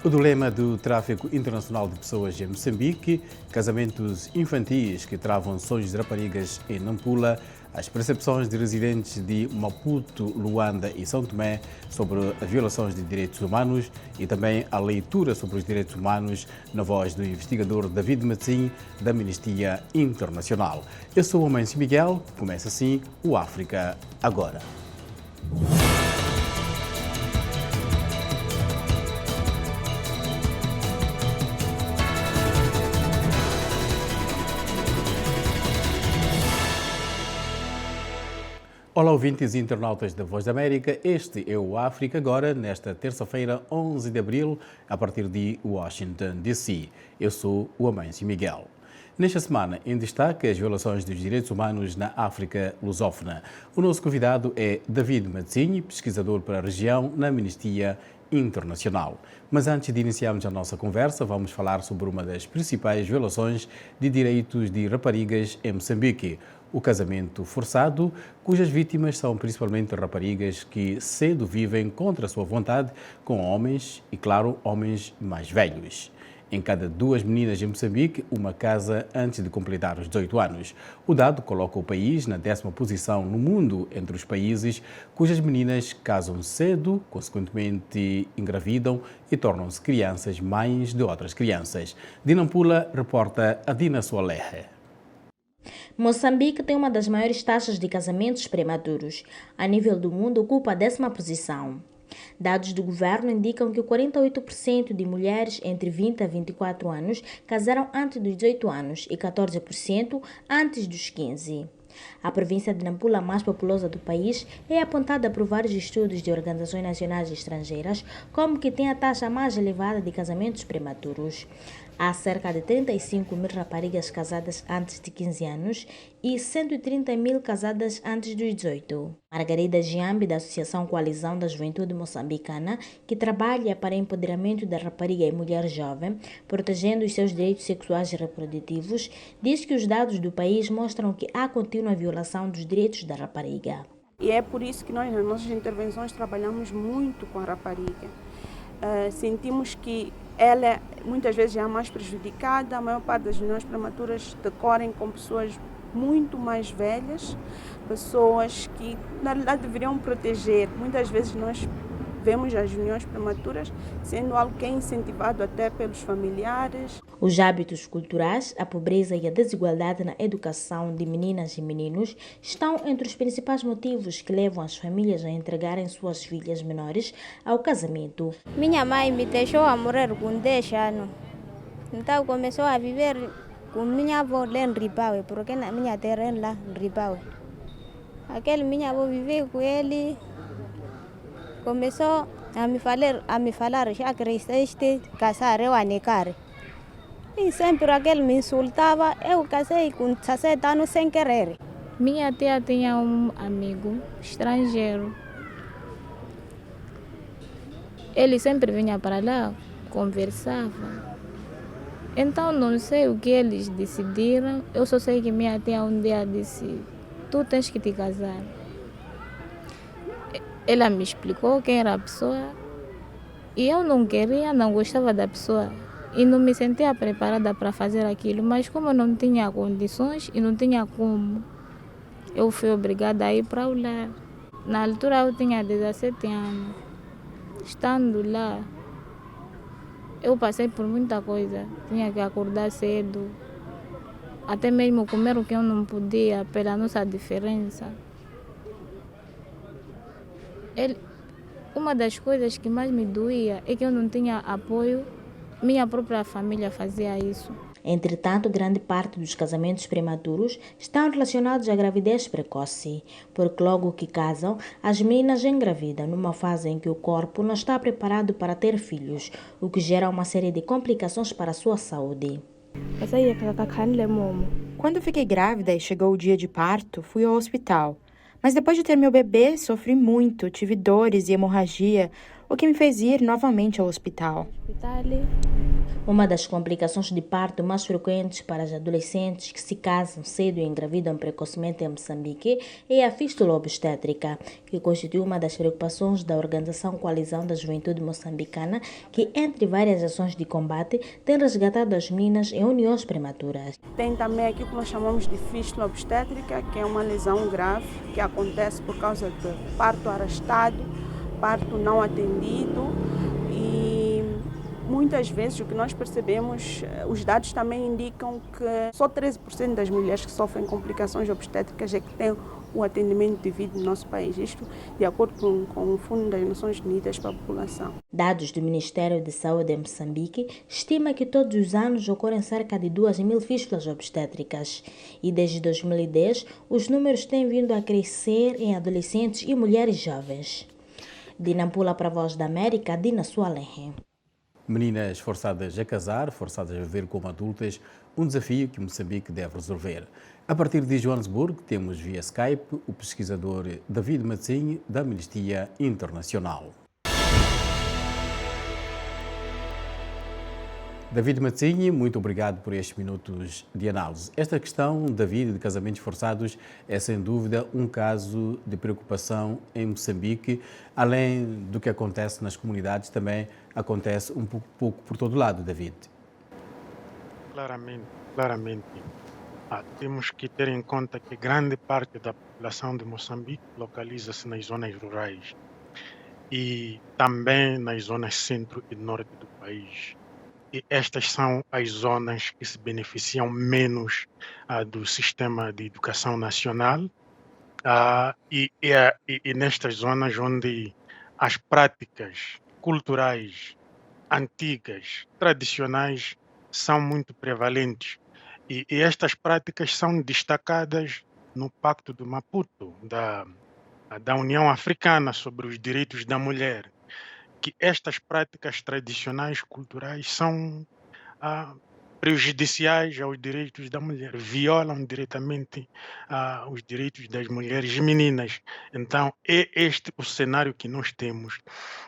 O dilema do tráfico internacional de pessoas em Moçambique, casamentos infantis que travam sonhos de raparigas em Nampula, as percepções de residentes de Maputo, Luanda e São Tomé sobre as violações de direitos humanos e também a leitura sobre os direitos humanos na voz do investigador David Matzin, da Amnistia Internacional. Eu sou o Amancio Miguel, começa assim o África Agora. Olá, ouvintes e internautas da Voz da América. Este é o África Agora, nesta terça-feira, 11 de abril, a partir de Washington, D.C. Eu sou o Amancio Miguel. Nesta semana, em destaque, as violações dos direitos humanos na África lusófona. O nosso convidado é David Matzin, pesquisador para a região na Amnistia Internacional. Mas antes de iniciarmos a nossa conversa, vamos falar sobre uma das principais violações de direitos de raparigas em Moçambique, o casamento forçado, cujas vítimas são principalmente raparigas que cedo vivem contra a sua vontade com homens e, claro, homens mais velhos. Em cada 2 meninas em Moçambique, uma casa antes de completar os 18 anos. O dado coloca o país na 10ª posição no mundo entre os países cujas meninas casam cedo, consequentemente engravidam e tornam-se crianças mães de outras crianças. De Nampula, reporta Adina Soalehe. Moçambique tem uma das maiores taxas de casamentos prematuros. A nível do mundo, ocupa a 10ª posição. Dados do governo indicam que 48% de mulheres entre 20 a 24 anos casaram antes dos 18 anos e 14% antes dos 15. A província de Nampula, a mais populosa do país, é apontada por vários estudos de organizações nacionais e estrangeiras como que tem a taxa mais elevada de casamentos prematuros. Há cerca de 35 mil raparigas casadas antes de 15 anos e 130 mil casadas antes dos 18. Margarida Giambi, da Associação Coalizão da Juventude Moçambicana, que trabalha para o empoderamento da rapariga e mulher jovem, protegendo os seus direitos sexuais e reprodutivos, diz que os dados do país mostram que há contínua violação dos direitos da rapariga. E é por isso que nós, nas nossas intervenções, trabalhamos muito com a rapariga. Sentimos que ela muitas vezes é a mais prejudicada. A maior parte das uniões prematuras decorrem com pessoas muito mais velhas, pessoas que na realidade deveriam proteger. Muitas vezes nós vemos as uniões prematuras sendo algo que é incentivado até pelos familiares. Os hábitos culturais, a pobreza e a desigualdade na educação de meninas e meninos estão entre os principais motivos que levam as famílias a entregarem suas filhas menores ao casamento. Minha mãe me deixou a morrer com 10 anos. Então começou a viver com minha avó lá em Ribaue, porque na minha terra é lá em Ribaue. Aquele minha avó viveu com ele. Começou a me falar, já cresceste, casar, eu a negar. E sempre aquele me insultava, eu casei com 17 anos sem querer. Minha tia tinha um amigo estrangeiro. Ele sempre vinha para lá, conversava. Então não sei o que eles decidiram, eu só sei que minha tia um dia disse, tu tens que te casar. Ela me explicou quem era a pessoa e eu não queria, não gostava da pessoa e não me sentia preparada para fazer aquilo, mas como eu não tinha condições e não tinha como, eu fui obrigada a ir para o lar. Na altura eu tinha 17 anos. Estando lá, eu passei por muita coisa, tinha que acordar cedo, até mesmo comer o que eu não podia pela nossa diferença. Uma das coisas que mais me doía é que eu não tinha apoio, minha própria família fazia isso. Entretanto, grande parte dos casamentos prematuros estão relacionados à gravidez precoce, porque logo que casam, as meninas engravidam numa fase em que o corpo não está preparado para ter filhos, o que gera uma série de complicações para a sua saúde. Quando fiquei grávida e chegou o dia de parto, fui ao hospital. Mas depois de ter meu bebê, sofri muito, tive dores e hemorragia, o o que me fez ir novamente ao hospital. Uma das complicações de parto mais frequentes para as adolescentes que se casam cedo e engravidam precocemente em Moçambique é a fístula obstétrica, que constitui uma das preocupações da Organização Coalizão da Juventude Moçambicana, que, entre várias ações de combate, tem resgatado as meninas em uniões prematuras. Tem também aquilo que nós chamamos de fístula obstétrica, que é uma lesão grave que acontece por causa de parto arrastado, parto não atendido. Muitas vezes o que nós percebemos, os dados também indicam que só 13% das mulheres que sofrem complicações obstétricas é que têm o atendimento devido no nosso país. Isto de acordo com o Fundo das Nações Unidas para a População. Dados do Ministério de Saúde em Moçambique estima que todos os anos ocorrem cerca de 2.000 fístulas obstétricas. E desde 2010, os números têm vindo a crescer em adolescentes e mulheres jovens. De Nampula para a Voz da América, Dina Sualenhe. Meninas forçadas a casar, forçadas a viver como adultas, um desafio que Moçambique deve resolver. A partir de Joanesburgo, temos via Skype o pesquisador David Matzinho, da Amnistia Internacional. David Matzinho, muito obrigado por estes minutos de análise. Esta questão, David, de casamentos forçados é sem dúvida um caso de preocupação em Moçambique. Além do que acontece nas comunidades, também acontece um pouco por todo lado, David. Claramente. Temos que ter em conta que grande parte da população de Moçambique localiza-se nas zonas rurais e também nas zonas centro e norte do país. E estas são as zonas que se beneficiam menos do sistema de educação nacional e nestas zonas onde as práticas culturais antigas, tradicionais, são muito prevalentes. E estas práticas são destacadas no Pacto de Maputo, da União Africana sobre os Direitos da Mulher, que estas práticas tradicionais culturais são prejudiciais aos direitos da mulher, violam diretamente os direitos das mulheres meninas. Então, é este o cenário que nós temos.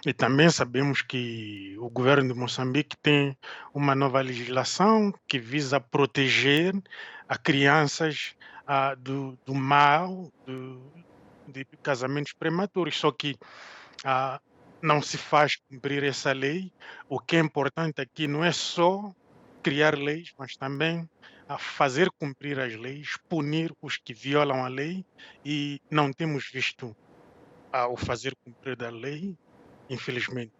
E também sabemos que o governo de Moçambique tem uma nova legislação que visa proteger as crianças do mal de casamentos prematuros. Só que não se faz cumprir essa lei. O que é importante aqui não é só criar leis, mas também fazer cumprir as leis, punir os que violam a lei, e não temos visto o fazer cumprir da lei, infelizmente.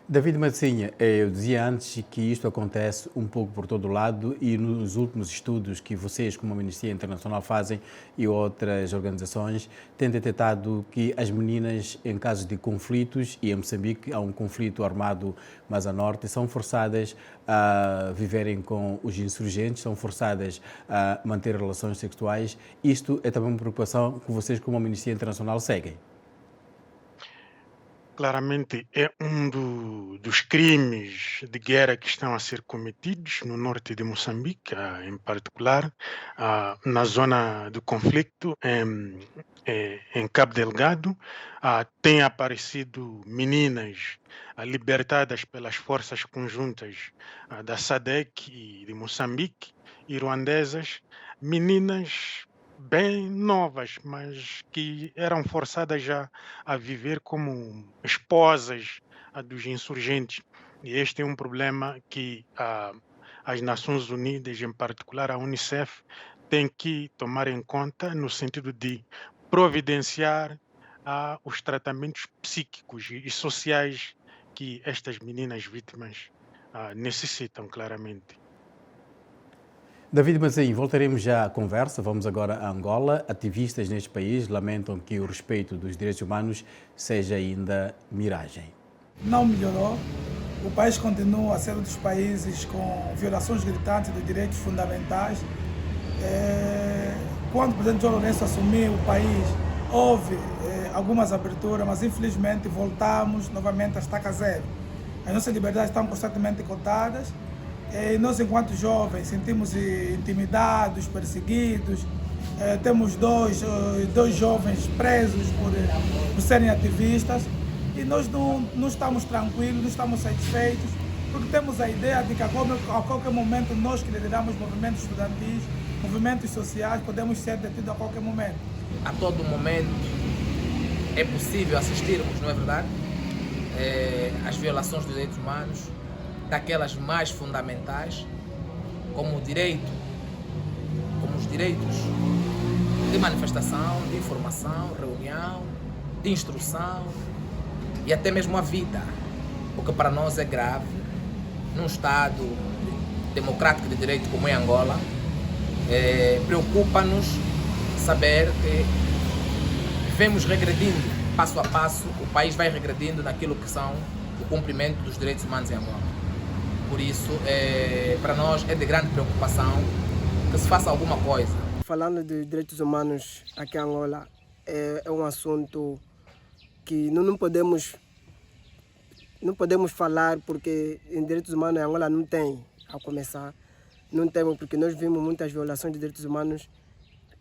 David Matzinha, eu dizia antes que isto acontece um pouco por todo lado e nos últimos estudos que vocês, como a Amnistia Internacional, fazem e outras organizações, têm detectado que as meninas, em casos de conflitos, e em Moçambique há um conflito armado mais a norte, são forçadas a viverem com os insurgentes, são forçadas a manter relações sexuais. Isto é também uma preocupação que vocês, como a Amnistia Internacional, seguem. Claramente é um dos crimes de guerra que estão a ser cometidos no norte de Moçambique, em particular, na zona do conflito, em Cabo Delgado. Tem aparecido meninas libertadas pelas forças conjuntas da SADC e de Moçambique e ruandesas, meninas bem novas, mas que eram forçadas já a viver como esposas dos insurgentes. E este é um problema que as Nações Unidas, em particular a Unicef, tem que tomar em conta no sentido de providenciar os tratamentos psíquicos e sociais que estas meninas vítimas necessitam claramente. David Matzinho, voltaremos já à conversa. Vamos agora a Angola. Ativistas neste país lamentam que o respeito dos direitos humanos seja ainda miragem. Não melhorou. O país continua a ser um dos países com violações gritantes dos direitos fundamentais. Quando o presidente João Lourenço assumiu o país, houve algumas aberturas, mas infelizmente voltamos novamente a estaca zero. As nossas liberdades estão constantemente cotadas. Nós, enquanto jovens, sentimos intimidados, perseguidos. Temos dois jovens presos por serem ativistas. e nós não estamos tranquilos, não estamos satisfeitos, porque temos a ideia de que a qualquer momento nós que lideramos movimentos estudantis, movimentos sociais, podemos ser detidos a qualquer momento. A todo momento é possível assistirmos, não é verdade? As violações dos direitos humanos, daquelas mais fundamentais, como os direitos de manifestação, de informação, reunião, de instrução e até mesmo a vida, o que para nós é grave num Estado democrático de direito como é Angola. Preocupa-nos saber que vemos regredindo passo a passo, o país vai regredindo naquilo que são o cumprimento dos direitos humanos em Angola. Por isso, para nós é de grande preocupação que se faça alguma coisa. Falando de direitos humanos aqui em Angola, é um assunto que não podemos falar, porque em direitos humanos em Angola não tem, a começar. Não temos, porque nós vimos muitas violações de direitos humanos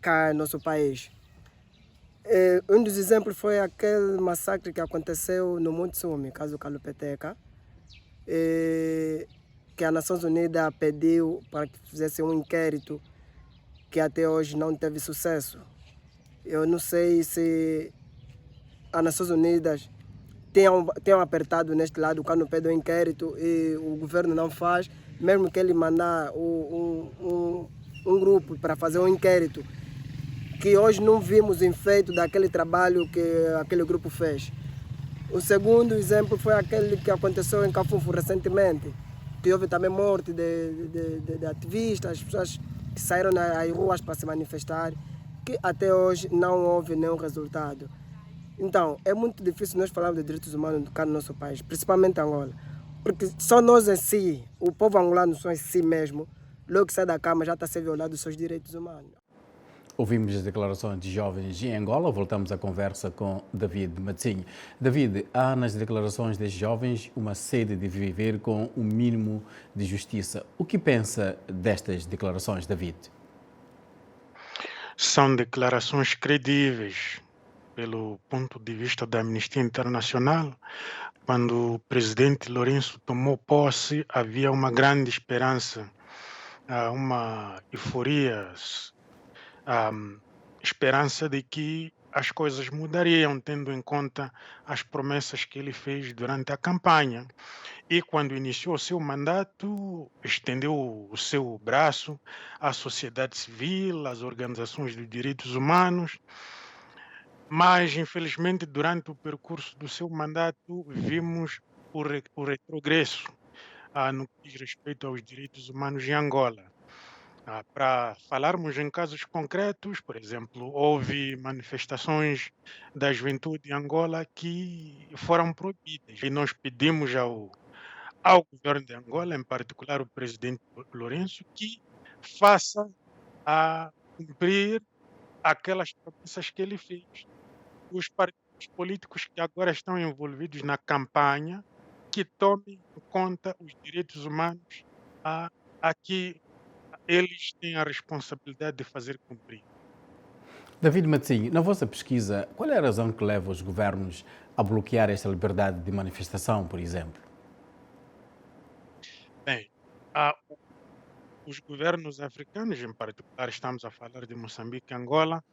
cá no nosso país. Um dos exemplos foi aquele massacre que aconteceu no Monte Sume, caso Calupeteca, que a Nações Unidas pediu para que fizesse um inquérito que até hoje não teve sucesso. Eu não sei se as Nações Unidas tenham apertado neste lado quando pede um inquérito e o governo não faz, mesmo que ele mandar um grupo para fazer um inquérito, que hoje não vimos o efeito daquele trabalho que aquele grupo fez. O segundo exemplo foi aquele que aconteceu em Cafunfu recentemente, que houve também morte de ativistas, pessoas que saíram nas ruas para se manifestar, que até hoje não houve nenhum resultado. Então, é muito difícil nós falarmos de direitos humanos cá no nosso país, principalmente Angola, porque só nós em si, o povo angolano só em si mesmo, logo que sai da cama já está a ser violado os seus direitos humanos. Ouvimos as declarações de jovens em Angola, voltamos à conversa com David Matzinho. David, há nas declarações destes jovens uma sede de viver com um mínimo de justiça. O que pensa destas declarações, David? São declarações credíveis pelo ponto de vista da Amnistia Internacional. Quando o presidente Lourenço tomou posse, havia uma grande esperança, uma euforia, esperança de que as coisas mudariam, tendo em conta as promessas que ele fez durante a campanha. E quando iniciou o seu mandato, estendeu o seu braço à sociedade civil, às organizações de direitos humanos. Mas, infelizmente, durante o percurso do seu mandato, vimos o retrogresso no que diz respeito aos direitos humanos em Angola. Para falarmos em casos concretos, por exemplo, houve manifestações da juventude em Angola que foram proibidas. E nós pedimos ao governo de Angola, em particular o presidente Lourenço, que faça cumprir aquelas promessas que ele fez. Os partidos políticos que agora estão envolvidos na campanha, que tomem em conta os direitos humanos aqui eles têm a responsabilidade de fazer cumprir. David Matzinho, na vossa pesquisa, qual é a razão que leva os governos a bloquear esta liberdade de manifestação, por exemplo? Bem, os governos africanos, em particular estamos a falar de Moçambique e Angola,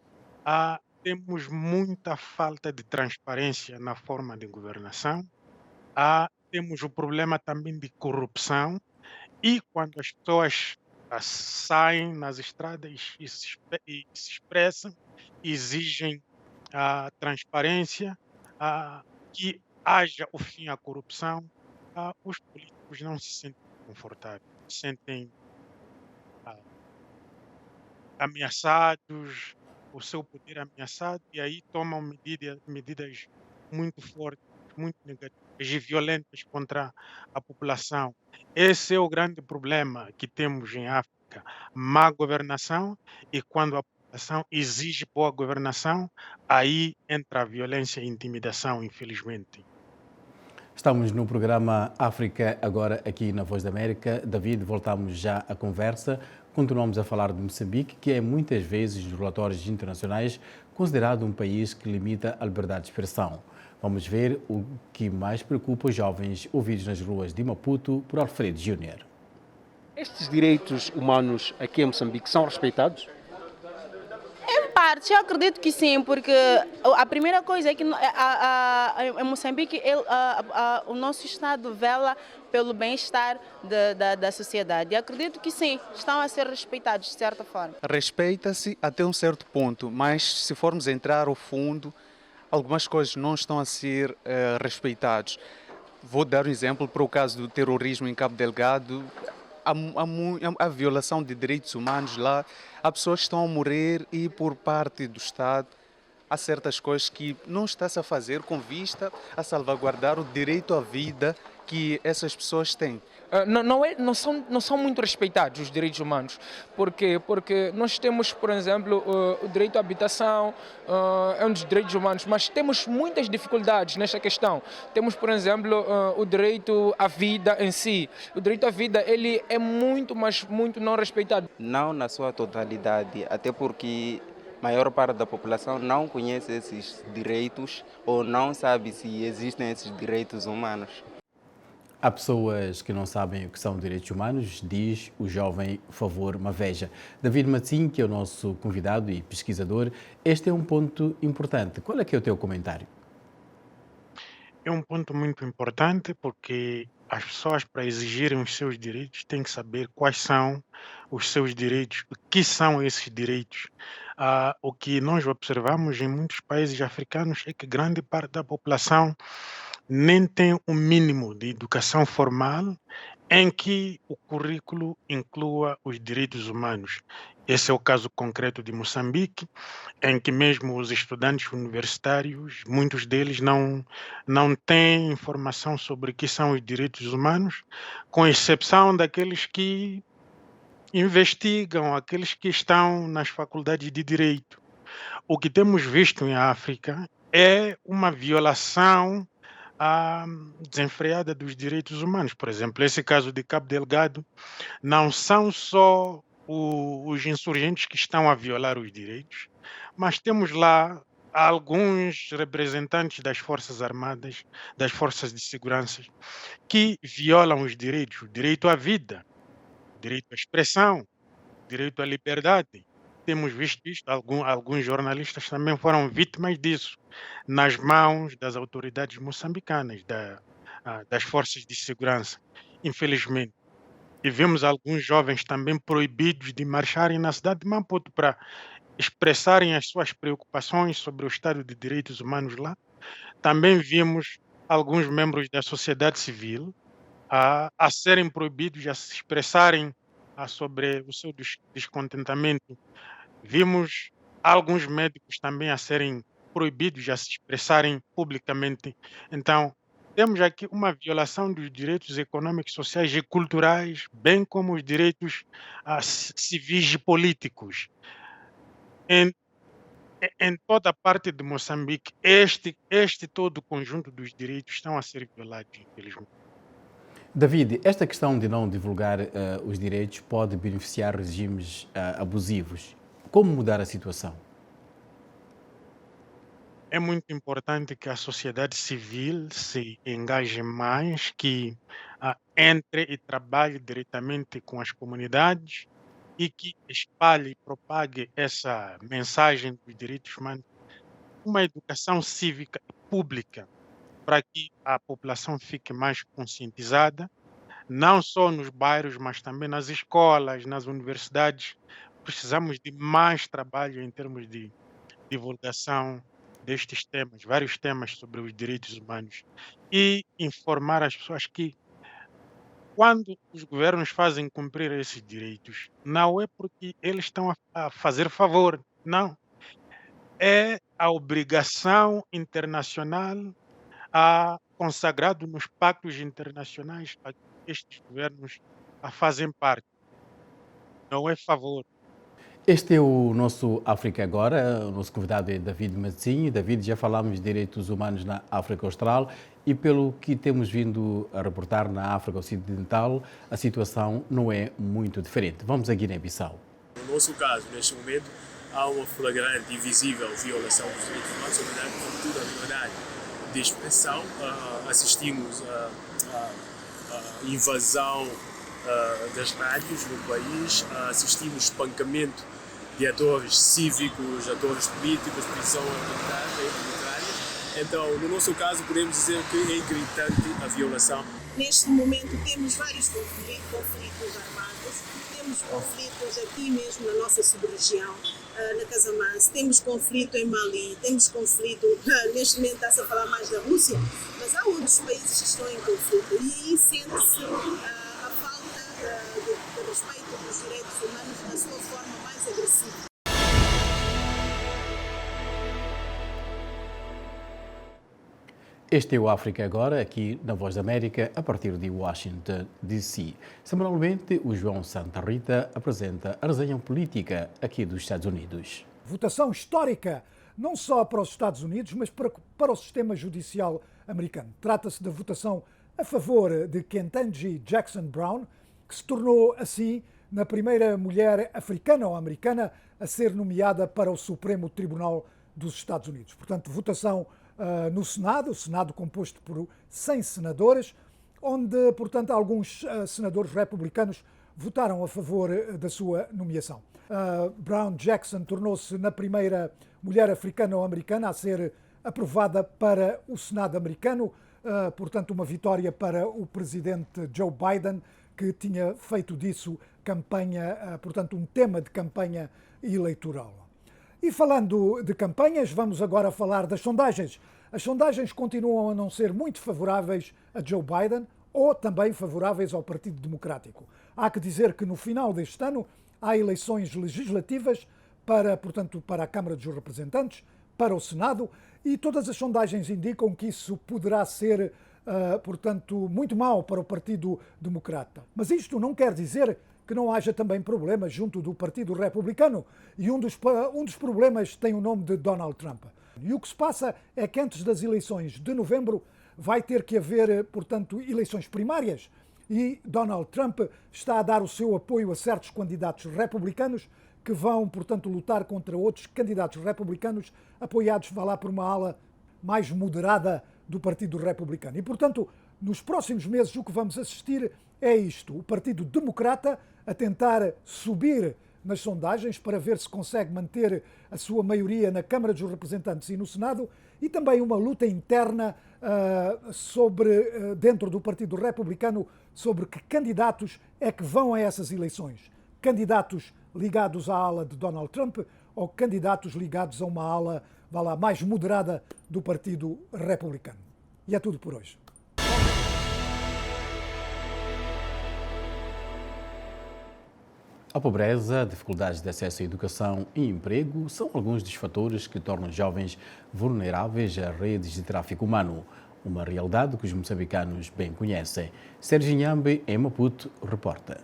temos muita falta de transparência na forma de governação, temos o problema também de corrupção, e quando as pessoas saem nas estradas e se expressam, exigem transparência, que haja o fim à corrupção, os políticos não se sentem confortáveis, se sentem ameaçados, o seu poder ameaçado, e aí tomam medidas muito fortes, muito negativas e violentas contra a população. Esse é o grande problema que temos em África, má governação, e quando a população exige boa governação, aí entra a violência e a intimidação, infelizmente. Estamos no programa África Agora, aqui na Voz da América. David, voltamos já à conversa. Continuamos a falar de Moçambique, que é muitas vezes, nos relatórios internacionais, considerado um país que limita a liberdade de expressão. Vamos ver o que mais preocupa os jovens ouvidos nas ruas de Maputo por Alfredo Júnior. Estes direitos humanos aqui em Moçambique são respeitados? Em parte, eu acredito que sim, porque a primeira coisa é que em Moçambique o nosso Estado vela pelo bem-estar da sociedade. E acredito que sim, estão a ser respeitados de certa forma. Respeita-se até um certo ponto, mas se formos entrar ao fundo, algumas coisas não estão a ser respeitadas. Vou dar um exemplo para o caso do terrorismo em Cabo Delgado. Há violação de direitos humanos lá, há pessoas que estão a morrer e por parte do Estado há certas coisas que não está-se a fazer com vista a salvaguardar o direito à vida que essas pessoas têm. Não são muito respeitados os direitos humanos, porque nós temos, por exemplo, o direito à habitação, é um dos direitos humanos, mas temos muitas dificuldades nesta questão. Temos, por exemplo, o direito à vida em si. O direito à vida ele é muito, mas muito não respeitado. Não na sua totalidade, até porque a maior parte da população não conhece esses direitos ou não sabe se existem esses direitos humanos. Há pessoas que não sabem o que são direitos humanos, diz o jovem Favor Maveja. David Matzinho, que é o nosso convidado e pesquisador, este é um ponto importante. Qual é que é o teu comentário? É um ponto muito importante porque as pessoas, para exigirem os seus direitos, têm que saber quais são os seus direitos, o que são esses direitos. O que nós observamos em muitos países africanos é que grande parte da população nem tem o mínimo de educação formal em que o currículo inclua os direitos humanos. Esse é o caso concreto de Moçambique, em que mesmo os estudantes universitários, muitos deles não têm informação sobre o que são os direitos humanos, com exceção daqueles que investigam, aqueles que estão nas faculdades de direito. O que temos visto em África é uma violação desenfreada dos direitos humanos. Por exemplo, esse caso de Cabo Delgado, não são só os insurgentes que estão a violar os direitos, mas temos lá alguns representantes das Forças Armadas, das Forças de Segurança, que violam os direitos, o direito à vida, o direito à expressão, o direito à liberdade. Temos visto isto, alguns jornalistas também foram vítimas disso, nas mãos das autoridades moçambicanas, das forças de segurança, infelizmente. E vemos alguns jovens também proibidos de marcharem na cidade de Maputo para expressarem as suas preocupações sobre o estado de direitos humanos lá. Também vimos alguns membros da sociedade civil a serem proibidos de se expressarem sobre o seu descontentamento. Vimos alguns médicos também a serem proibidos de se expressarem publicamente. Então, temos aqui uma violação dos direitos econômicos, sociais e culturais, bem como os direitos civis e políticos. Em toda a parte de Moçambique, este todo o conjunto dos direitos estão a ser violados, infelizmente. David, esta questão de não divulgar os direitos pode beneficiar regimes abusivos. Como mudar a situação? É muito importante que a sociedade civil se engaje mais, que entre e trabalhe diretamente com as comunidades e que espalhe e propague essa mensagem dos direitos humanos. Uma educação cívica pública para que a população fique mais conscientizada, não só nos bairros, mas também nas escolas, nas universidades. Precisamos de mais trabalho em termos de divulgação destes temas, vários temas sobre os direitos humanos, e informar as pessoas que quando os governos fazem cumprir esses direitos, não é porque eles estão a fazer favor, não. É a obrigação internacional consagrado nos pactos internacionais a que estes governos fazem parte. Não é favor. Este é o nosso África Agora, o nosso convidado é David Matzinho. David, já falámos de direitos humanos na África Austral e pelo que temos vindo a reportar na África Ocidental, a situação não é muito diferente. Vamos a Guiné-Bissau. No nosso caso, neste momento, há uma flagrante e visível violação dos direitos humanos, sobretudo a liberdade de expressão. Assistimos à invasão das rádios no país, assistimos espancamento de atores cívicos, atores políticos, prisão arbitrária. Então, no nosso caso, podemos dizer que é gritante a violação. Neste momento temos vários conflitos armados, temos conflitos aqui mesmo na nossa sub-região, na Casamance, temos conflito em Mali, temos conflito, neste momento está-se a falar mais da Rússia, mas há outros países que estão em conflito e aí sente-se a falta de respeito dos direitos humanos na sua forma mais agressiva. Este é o África Agora, aqui na Voz da América, a partir de Washington, D.C. Semanalmente, o João Santa Rita apresenta a resenha política aqui dos Estados Unidos. Votação histórica, não só para os Estados Unidos, mas para o sistema judicial americano. Trata-se da votação a favor de Ketanji Jackson Brown, que se tornou, assim, na primeira mulher africana ou americana a ser nomeada para o Supremo Tribunal dos Estados Unidos. Portanto, votação no Senado, o Senado composto por 100 senadores, onde, portanto, alguns senadores republicanos votaram a favor da sua nomeação. Brown Jackson tornou-se na primeira mulher africana ou americana a ser aprovada para o Senado americano, portanto, uma vitória para o presidente Joe Biden, que tinha feito disso campanha, portanto, um tema de campanha eleitoral. E falando de campanhas, vamos agora falar das sondagens. As sondagens continuam a não ser muito favoráveis a Joe Biden ou também favoráveis ao Partido Democrático. Há que dizer que no final deste ano há eleições legislativas portanto, para a Câmara dos Representantes, para o Senado, e todas as sondagens indicam que isso poderá ser, portanto, muito mau para o Partido Democrata. Mas isto não quer dizer que não haja também problemas junto do Partido Republicano, e um dos problemas tem o nome de Donald Trump. E o que se passa é que antes das eleições de novembro vai ter que haver, portanto, eleições primárias, e Donald Trump está a dar o seu apoio a certos candidatos republicanos que vão, portanto, lutar contra outros candidatos republicanos apoiados, vá lá, por uma ala mais moderada do Partido Republicano. E, portanto, nos próximos meses o que vamos assistir é isto: o Partido Democrata a tentar subir nas sondagens para ver se consegue manter a sua maioria na Câmara dos Representantes e no Senado, e também uma luta interna dentro do Partido Republicano sobre que candidatos é que vão a essas eleições. Candidatos ligados à ala de Donald Trump ou candidatos ligados a uma ala, vá lá, mais moderada do Partido Republicano. E é tudo por hoje. A pobreza, dificuldades de acesso à educação e emprego são alguns dos fatores que tornam jovens vulneráveis a redes de tráfico humano, uma realidade que os moçambicanos bem conhecem. Sérgio Inhambe, em Maputo, reporta.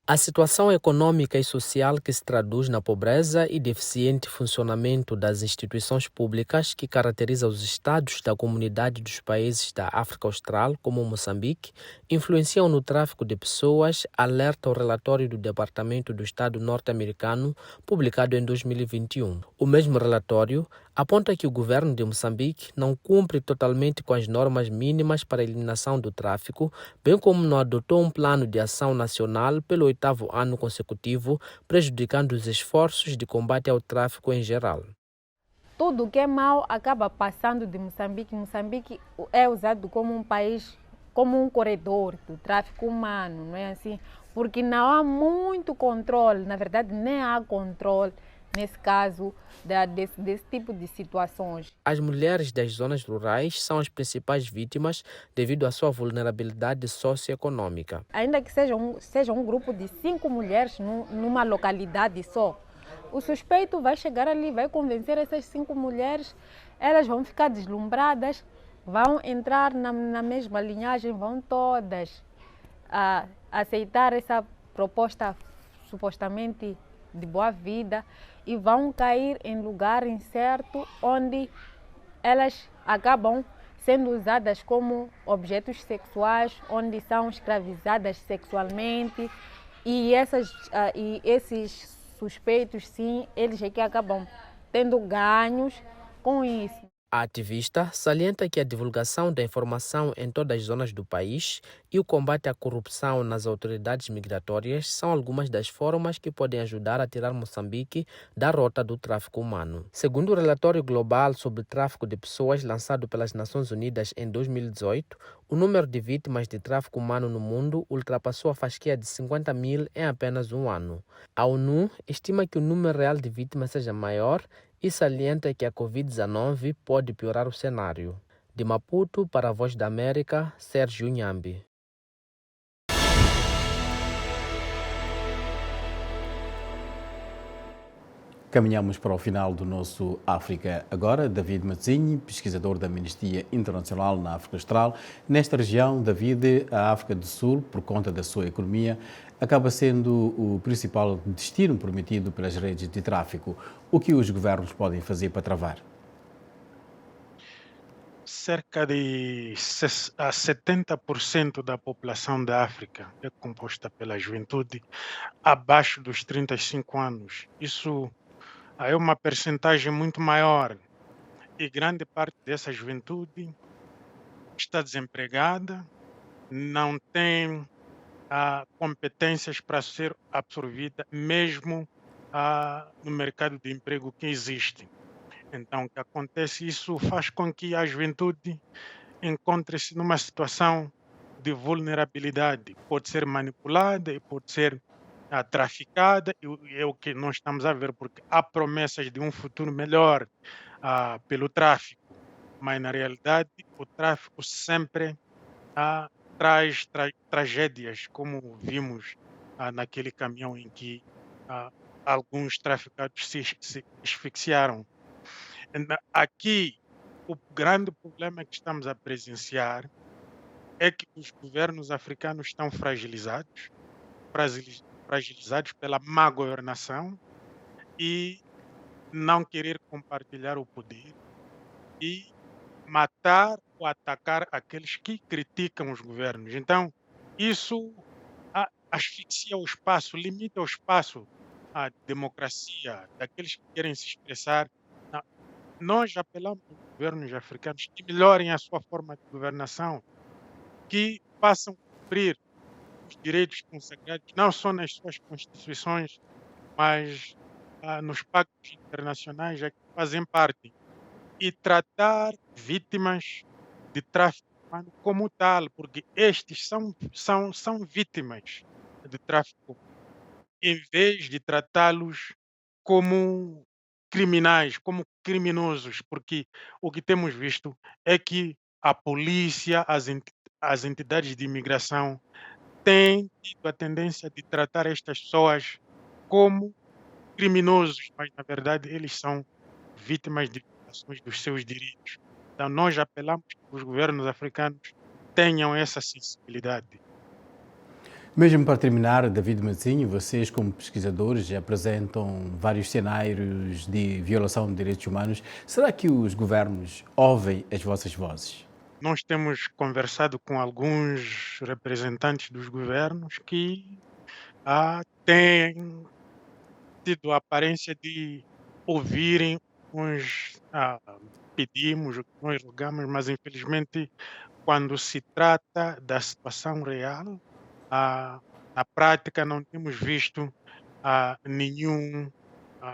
A situação econômica e social que se traduz na pobreza e deficiente funcionamento das instituições públicas que caracteriza os estados da comunidade dos países da África Austral, como Moçambique, influenciam no tráfico de pessoas, alerta o relatório do Departamento do Estado norte-americano, publicado em 2021. O mesmo relatório aponta que o governo de Moçambique não cumpre totalmente com as normas mínimas para a eliminação do tráfico, bem como não adotou um plano de ação nacional pelo 8º ano consecutivo, prejudicando os esforços de combate ao tráfico em geral. Tudo que é mau acaba passando de Moçambique. Moçambique é usado como um país, como um corredor do tráfico humano, não é assim? Porque não há muito controle, na verdade nem há controle nesse caso desse tipo de situações. As mulheres das zonas rurais são as principais vítimas devido à sua vulnerabilidade socioeconômica. Ainda que seja um grupo de 5 mulheres numa localidade só, o suspeito vai chegar ali, vai convencer essas 5 mulheres, elas vão ficar deslumbradas, vão entrar na mesma linhagem, vão todas aceitar essa proposta supostamente de boa vida e vão cair em lugar incerto onde elas acabam sendo usadas como objetos sexuais, onde são escravizadas sexualmente e esses suspeitos, sim, eles é que acabam tendo ganhos com isso. A ativista salienta que a divulgação da informação em todas as zonas do país e o combate à corrupção nas autoridades migratórias são algumas das formas que podem ajudar a tirar Moçambique da rota do tráfico humano. Segundo o relatório global sobre o tráfico de pessoas lançado pelas Nações Unidas em 2018, o número de vítimas de tráfico humano no mundo ultrapassou a fasquia de 50 mil em apenas um ano. A ONU estima que o número real de vítimas seja maior e salienta que a Covid-19 pode piorar o cenário. De Maputo, para a Voz da América, Sérgio Nhambi. Caminhamos para o final do nosso África Agora. David Matzinho, pesquisador da Amnistia Internacional na África Austral. Nesta região, David, a África do Sul, por conta da sua economia, acaba sendo o principal destino prometido pelas redes de tráfico. O que os governos podem fazer para travar? Cerca de 70% da população da África é composta pela juventude abaixo dos 35 anos. Isso é uma percentagem muito maior e grande parte dessa juventude está desempregada, não tem competências para ser absorvida mesmo no mercado de emprego que existe. Então, o que acontece? Isso faz com que a juventude encontre-se numa situação de vulnerabilidade. Pode ser manipulada e pode ser traficada, e é o que nós estamos a ver, porque há promessas de um futuro melhor pelo tráfico, mas na realidade o tráfico sempre traz tragédias, como vimos naquele caminhão em que alguns traficados se asfixiaram. Aqui, o grande problema que estamos a presenciar é que os governos africanos estão fragilizados pela má governação e não querer compartilhar o poder e matar ou atacar aqueles que criticam os governos. Então, isso asfixia o espaço, limita o espaço à democracia daqueles que querem se expressar. Nós apelamos aos governos africanos que melhorem a sua forma de governação, que façam cumprir os direitos consagrados, não só nas suas constituições, mas nos pactos internacionais a que fazem parte, e tratar vítimas de tráfico humano como tal, porque estes são vítimas de tráfico, em vez de tratá-los como criminais, como criminosos, porque o que temos visto é que a polícia, as entidades de imigração têm tido a tendência de tratar estas pessoas como criminosos, mas na verdade eles são vítimas de violações dos seus direitos. Então nós apelamos que os governos africanos tenham essa sensibilidade. Mesmo para terminar, David Matzinho, vocês como pesquisadores apresentam vários cenários de violação de direitos humanos. Será que os governos ouvem as vossas vozes? Nós temos conversado com alguns representantes dos governos que têm tido a aparência de ouvirem uns pedimos, nós rogamos, mas infelizmente quando se trata da situação real, na prática não temos visto nenhum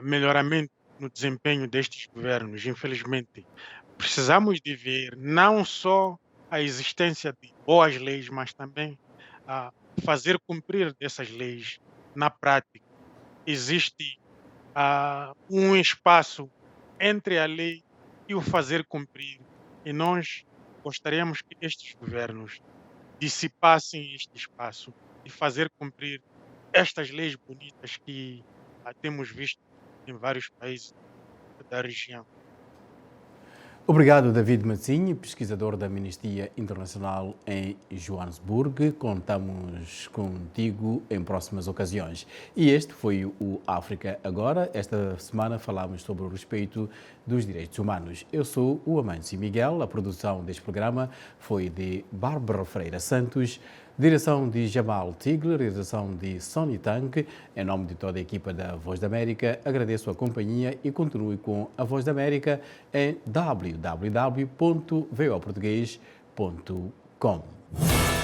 melhoramento no desempenho destes governos, infelizmente. Precisamos de ver não só a existência de boas leis, mas também fazer cumprir dessas leis na prática. Existe um espaço entre a lei e o fazer cumprir, e nós gostaríamos que estes governos dissipassem este espaço e fazer cumprir estas leis bonitas que temos visto em vários países da região. Obrigado, David Matzinho, pesquisador da Amnistia Internacional em Joanesburgo. Contamos contigo em próximas ocasiões. E este foi o África Agora. Esta semana falámos sobre o respeito dos direitos humanos. Eu sou o Amâncio Miguel. A produção deste programa foi de Bárbara Freira Santos. Direção de Jamal Tigler, realização de Sony Tank. Em nome de toda a equipa da Voz da América, agradeço a companhia e continue com a Voz da América em www.voportugues.com.